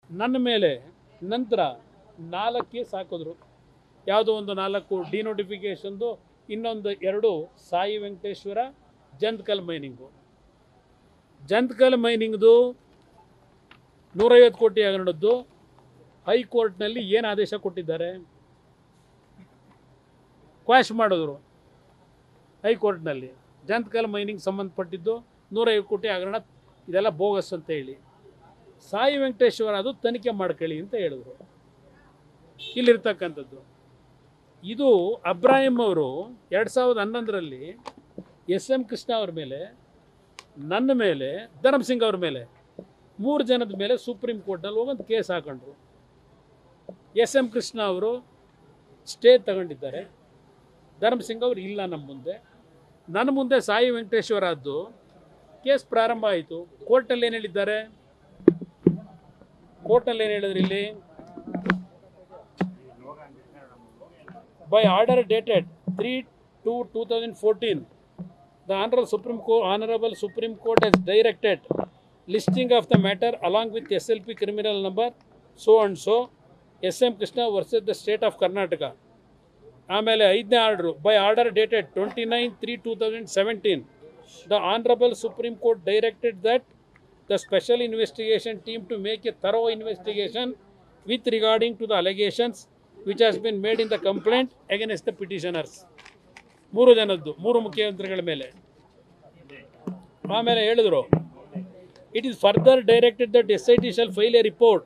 ನನ್ನ ಮೇಲೆ ನಂತರ 4 ಕೇಸ್ ಹಾಕಿದ್ರು. ಯಾವುದೋ ಒಂದು 4 ಡಿನೋಟಿಫಿಕೇಷನ್ದು, ಇನ್ನೊಂದು 2 ಸಾಯಿ ವೆಂಕಟೇಶ್ವರ ಜಂತ್ಕಲ್ ಮೈನಿಂಗು. ಜಂತ್ಕಲ್ ಮೈನಿಂಗ್ದು 150 ಕೋಟಿ ಹಗರಣದ್ದು ಹೈಕೋರ್ಟ್ನಲ್ಲಿ ಏನು ಆದೇಶ ಕೊಟ್ಟಿದ್ದಾರೆ? ಕ್ವಾಶ್ ಮಾಡಿದ್ರು ಹೈಕೋರ್ಟ್ನಲ್ಲಿ. ಜಂತ್ಕಲ್ ಮೈನಿಂಗ್ ಸಂಬಂಧಪಟ್ಟಿದ್ದು 150 ಕೋಟಿ ಹಗರಣ ಇದೆಲ್ಲ ಬೋಗಸ್ ಅಂತ ಹೇಳಿ. ಸಾಯಿ ವೆಂಕಟೇಶ್ವರ ಅದು ತನಿಖೆ ಮಾಡ್ಕೊಳ್ಳಿ ಅಂತ ಹೇಳಿದ್ರು. ಇಲ್ಲಿರ್ತಕ್ಕಂಥದ್ದು ಇದು ಅಬ್ರಾಹಿಂ ಅವರು 2011ರಲ್ಲಿ SM ಕೃಷ್ಣ ಅವ್ರ ಮೇಲೆ, ನನ್ನ ಮೇಲೆ, ಧರ್ಮಸಿಂಗ್ ಅವ್ರ ಮೇಲೆ 3 ಜನದ ಮೇಲೆ ಸುಪ್ರೀಂ ಕೋರ್ಟ್ನಲ್ಲಿ ಹೋಗೊಂದು ಕೇಸ್ ಹಾಕೊಂಡ್ರು. SM ಕೃಷ್ಣ ಅವರು ಸ್ಟೇ ತಗೊಂಡಿದ್ದಾರೆ, ಧರ್ಮಸಿಂಗ್ ಅವರು ಇಲ್ಲ ನಮ್ಮ ಮುಂದೆ. ನನ್ನ ಮುಂದೆ ಸಾಯಿ ವೆಂಕಟೇಶ್ವರದ್ದು ಕೇಸ್ ಪ್ರಾರಂಭ ಆಯಿತು. ಕೋರ್ಟಲ್ಲಿ ಏನು ಹೇಳಿದ್ದಾರೆ? ಕೋರ್ಟಲ್ಲಿ ಏನು ಹೇಳಿದ್ರು ಇಲ್ಲಿ? By order dated 3/2/2014 the Honorable Supreme Court has directed listing of the matter along with SLP criminal number so and so SM Krishna versus the state of Karnataka. ಆಮೇಲೆ 5ನೇ order by order dated 29/3/2017 the Honorable Supreme Court directed that the special investigation team to make a thorough investigation with regarding to the allegations which has been made in the complaint against the petitioners. 3 ಜನದ್ದು 3 ಮುಖ್ಯಮಂತ್ರಿಗಳ ಮೇಲೆ. ಆಮೇಲೆ ಹೇಳಿದ್ರು, it is further directed that SIT shall file a report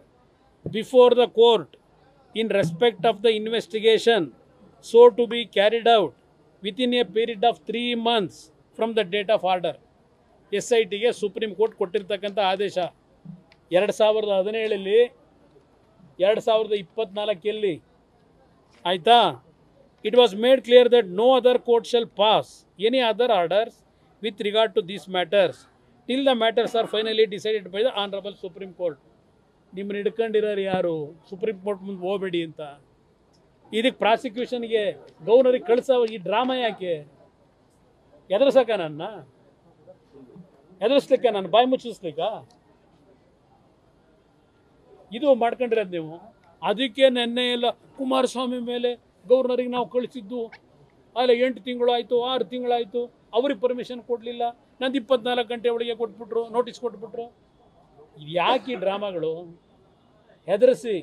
before the court in respect of the investigation so to be carried out within a period of 3 months from the date of order. SITಗೆ supreme court ಕೊಟ್ಟಿರ್ತಕ್ಕಂಥ ಆದೇಶ 2017ರಲ್ಲಿ 2024ರಲ್ಲಿ ಆಯಿತಾ? It was made clear that no other court shall pass any other orders with regard to these matters till the matters are finally decided by the Honorable Supreme Court. ನಿಮ್ಮನ್ನು ಹಿಡ್ಕೊಂಡಿರೋರು ಯಾರು? Supreme court ಮುಂದೆ ಹೋಗಬೇಡಿ ಅಂತ. ಇದಕ್ಕೆ ಪ್ರಾಸಿಕ್ಯೂಷನ್ಗೆ ಗವರ್ನರಿಗೆ ಕಳಿಸೋ ಈ drama ಯಾಕೆ? ಎದುರಿಸಕ್ಕ ನನ್ನ ಎದುರಿಸ್ಲಿಕ್ಕೆ, ನಾನು ಬಾಯಿ ಮುಚ್ಚಿಸ್ಲಿಕ್ಕ ಇದು ಮಾಡ್ಕೊಂಡಿರೋದು ನೀವು. ಅದಕ್ಕೆ ನೆನ್ನೆ ಎಲ್ಲ ಕುಮಾರಸ್ವಾಮಿ ಮೇಲೆ ಗವರ್ನರಿಗೆ ನಾವು ಕಳಿಸಿದ್ದು ಅಲ್ಲ 8 ತಿಂಗಳು ಆಯಿತು, 6 ತಿಂಗಳಾಯಿತು, ಅವ್ರಿಗೆ ಪರ್ಮಿಷನ್ ಕೊಡಲಿಲ್ಲ, ನಂದು 24 ಗಂಟೆ ಒಳಗೆ ಕೊಟ್ಬಿಟ್ರು, ನೋಟಿಸ್ ಕೊಟ್ಬಿಟ್ರು. ಇದು ಯಾಕೆ ಡ್ರಾಮಾಗಳು? ಹೆದರಿಸಿ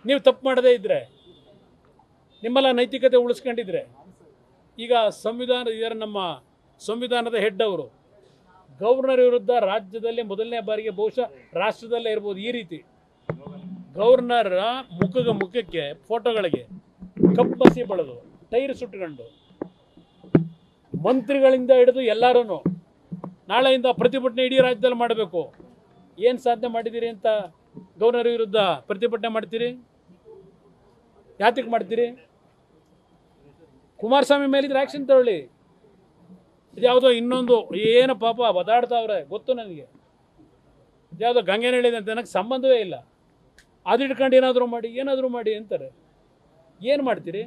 ನೀವು ತಪ್ಪು ಮಾಡದೇ ಇದ್ದರೆ, ನಿಮ್ಮೆಲ್ಲ ನೈತಿಕತೆ ಉಳಿಸ್ಕೊಂಡಿದ್ರೆ. ಈಗ ನಮ್ಮ ಸಂವಿಧಾನದ ಹೆಡ್ ಅವರು ಗವರ್ನರ್ ವಿರುದ್ಧ ರಾಜ್ಯದಲ್ಲಿ ಮೊದಲನೇ ಬಾರಿಗೆ, ಬಹುಶಃ ರಾಷ್ಟ್ರದಲ್ಲೇ ಇರ್ಬೋದು, ಈ ರೀತಿ ಗವರ್ನರ್ ಮುಖಕ್ಕೆ ಫೋಟೋಗಳಿಗೆ ಕಪ್ಪಸಿ ಬಳದು ಟೈರ್ ಸುಟ್ಕೊಂಡು ಮಂತ್ರಿಗಳಿಂದ ಹಿಡಿದು ಎಲ್ಲರೂ ನಾಳೆಯಿಂದ ಪ್ರತಿಭಟನೆ ಇಡೀ ರಾಜ್ಯದಲ್ಲಿ ಮಾಡಬೇಕು. ಏನು ಸಾಧನೆ ಮಾಡಿದ್ದೀರಿ ಅಂತ ಗವರ್ನರ್ ವಿರುದ್ಧ ಪ್ರತಿಭಟನೆ ಮಾಡ್ತೀರಿ? ಯಾತಕ್ಕೆ ಮಾಡ್ತೀರಿ? ಕುಮಾರಸ್ವಾಮಿ ಮೇಲಿದ್ರೆ ಆ್ಯಕ್ಷನ್ ತಗೊಳ್ಳಿ. ಇದ್ಯಾವುದೋ ಇನ್ನೊಂದು ಏನು ಪಾಪ ಬದಾಡ್ತಾವ್ರೆ ಗೊತ್ತು ನನಗೆ. ಇದ್ಯಾವುದೋ ಗಂಗೆನಹಳ್ಳಿ ಅಂತ ನನಗೆ ಸಂಬಂಧವೇ ಇಲ್ಲ. ಅದು ಇಟ್ಕೊಂಡು ಏನಾದರೂ ಮಾಡಿ ಅಂತಾರೆ. ಏನು ಮಾಡ್ತೀರಿ?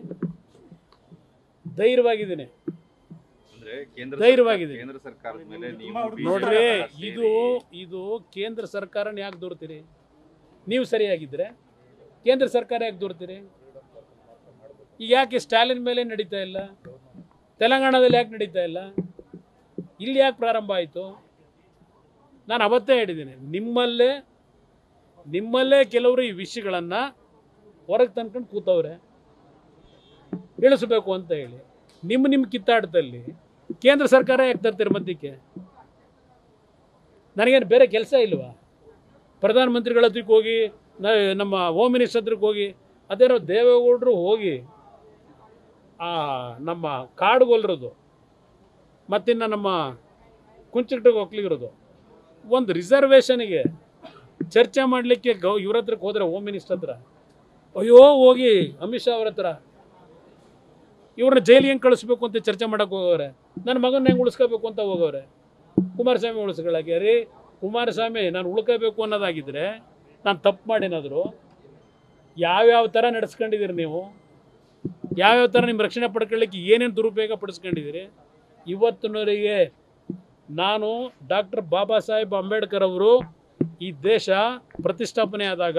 ಧೈರ್ಯವಾಗಿದ್ದೀನಿ. ನೋಡ್ರಿ, ಇದು ಕೇಂದ್ರ ಸರ್ಕಾರನ ಯಾಕೆ ದೂರ್ತೀರಿ? ನೀವು ಸರಿಯಾಗಿದ್ದರೆ ಕೇಂದ್ರ ಸರ್ಕಾರ ಯಾಕೆ ದೂರ್ತೀರಿ? ಈಗ ಯಾಕೆ ಸ್ಟಾಲಿನ್ ಮೇಲೆ ನಡೀತಾ ಇಲ್ಲ? ತೆಲಂಗಾಣದಲ್ಲಿ ಯಾಕೆ ನಡೀತಾ ಇಲ್ಲ? ಇಲ್ಲಿ ಯಾಕೆ ಪ್ರಾರಂಭ ಆಯಿತು? ನಾನು ಅವತ್ತೇ ಹೇಳಿದ್ದೀನಿ, ನಿಮ್ಮಲ್ಲೇ ಕೆಲವರು ಈ ವಿಷಯಗಳನ್ನು ಹೊರಗೆ ತಂದ್ಕೊಂಡು ಕೂತವ್ರೆ ಇಳಿಸಬೇಕು ಅಂತ ಹೇಳಿ. ನಿಮ್ಮ ಕಿತ್ತಾಟದಲ್ಲಿ ಕೇಂದ್ರ ಸರ್ಕಾರ ಯಾಕೆ ತರ್ತೀರಿ ಮಧ್ಯಕ್ಕೆ? ನನಗೇನು ಬೇರೆ ಕೆಲಸ ಇಲ್ವಾ? ಪ್ರಧಾನಮಂತ್ರಿಗಳ ಹತ್ರಕ್ಕೆ ಹೋಗಿ, ನಮ್ಮ ಹೋಮ್ ಮಿನಿಸ್ಟರ್ ಹತ್ರಕ್ಕೆ ಹೋಗಿ, ಅದೇನೋ ದೇವೇಗೌಡರು ಹೋಗಿ ನಮ್ಮ ಕಾಡುಗೊಲ್ಲರದು ಮತ್ತಿನ್ನು ನಮ್ಮ ಕುಂಚಿಟಿಗೆ ಹೋಗ್ಲಿರೋದು ಒಂದು ರಿಸರ್ವೇಷನ್ಗೆ ಚರ್ಚೆ ಮಾಡಲಿಕ್ಕೆ ಇವ್ರ ಹತ್ರಕ್ಕೆ ಹೋದ್ರೆ, ಹೋಮ್ ಮಿನಿಸ್ಟರ್ ಹತ್ರ, ಅಯ್ಯೋ ಹೋಗಿ ಅಮಿತ್ ಶಾ ಅವ್ರ ಹತ್ರ ಇವ್ರನ್ನ ಜೈಲಿಗೆ ಹೆಂಗೆ ಕಳಿಸ್ಬೇಕು ಅಂತ ಚರ್ಚೆ ಮಾಡೋಕ್ಕೆ ಹೋಗೋರೆ. ನನ್ನ ಮಗನ ಹೆಂಗೆ ಉಳಿಸ್ಕೋಬೇಕು ಅಂತ ಹೋಗೋರೆ. ಕುಮಾರಸ್ವಾಮಿ ಉಳಿಸ್ಕೊಳ್ಳೋಕೆ ರೀ, ಕುಮಾರಸ್ವಾಮಿ ನಾನು ಉಳ್ಕೋಬೇಕು ಅನ್ನೋದಾಗಿದ್ದರೆ ನಾನು ತಪ್ಪು ಮಾಡಿನಾದರೂ ಯಾವ್ಯಾವ ಥರ ನಡೆಸ್ಕೊಂಡಿದ್ದೀರಿ ನೀವು? ಯಾವ್ಯಾವ ಥರ ನಿಮ್ಮ ರಕ್ಷಣೆ ಪಡ್ಕೊಳ್ಳಿಕ್ಕೆ ಏನೇನು ದುರುಪಯೋಗ ಪಡಿಸ್ಕೊಂಡಿದ್ದೀರಿ? ಇವತ್ತಿನವರೆಗೆ ನಾನು ಡಾಕ್ಟರ್ ಬಾಬಾ ಸಾಹೇಬ್ ಅಂಬೇಡ್ಕರ್ ಅವರು ಈ ದೇಶ ಪ್ರತಿಷ್ಠಾಪನೆ ಆದಾಗ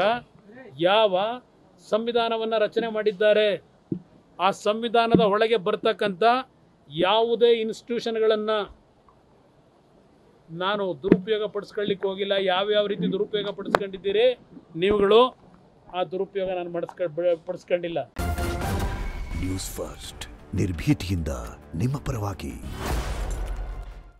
ಯಾವ ಸಂವಿಧಾನವನ್ನು ರಚನೆ ಮಾಡಿದ್ದಾರೆ, ಆ ಸಂವಿಧಾನದ ಒಳಗೆ ಬರ್ತಕ್ಕಂಥ ಯಾವುದೇ ಇನ್ಸ್ಟಿಟ್ಯೂಷನ್ಗಳನ್ನು ನಾನು ದುರುಪಯೋಗ ಪಡಿಸ್ಕೊಳ್ಳಿಕ್ಕೆ ಹೋಗಿಲ್ಲ. ಯಾವ್ಯಾವ ರೀತಿ ದುರುಪಯೋಗ ಪಡಿಸ್ಕೊಂಡಿದ್ದೀರಿ ನೀವುಗಳು, ಆ ದುರುಪಯೋಗ ನಾನು ಪಡಿಸ್ಕೊಂಡಿಲ್ಲ. ನ್ಯೂಸ್ ಫಸ್ಟ್ ನಿರ್ಭೀತಿಯಿಂದ ನಿಮ್ಮ ಪರವಾಗಿ.